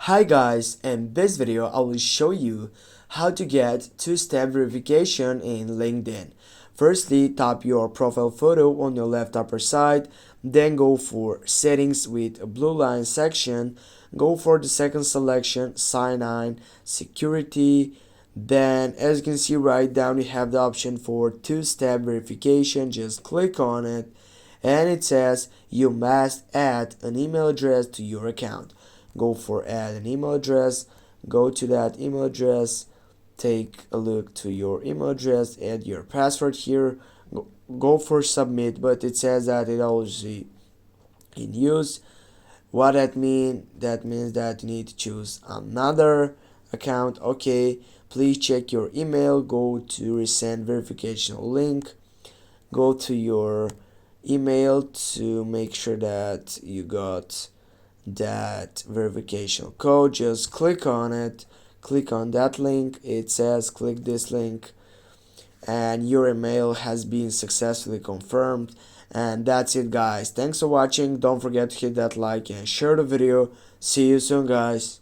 Hi guys, in this video I will show you how to get two-step verification in LinkedIn. Firstly, tap your profile photo on your left upper side, then go for settings with a blue line section, go for the second selection, sign in, security, then as you can see right down you have the option for two-step verification. Just click on it and it says you must add an email address to your account. Go for add an email address, go to that email address, take a look to your email address, add your password here, go for submit, but it says that it already in use. What that means? That means that you need to choose another account. Okay, please check your email, go to resend verification link, go to your email to make sure that you got that verification code. Just click on it, click on that link. It says click this link and your email has been successfully confirmed. And that's it guys, thanks for watching. Don't forget to hit that like and share the video. See you soon guys.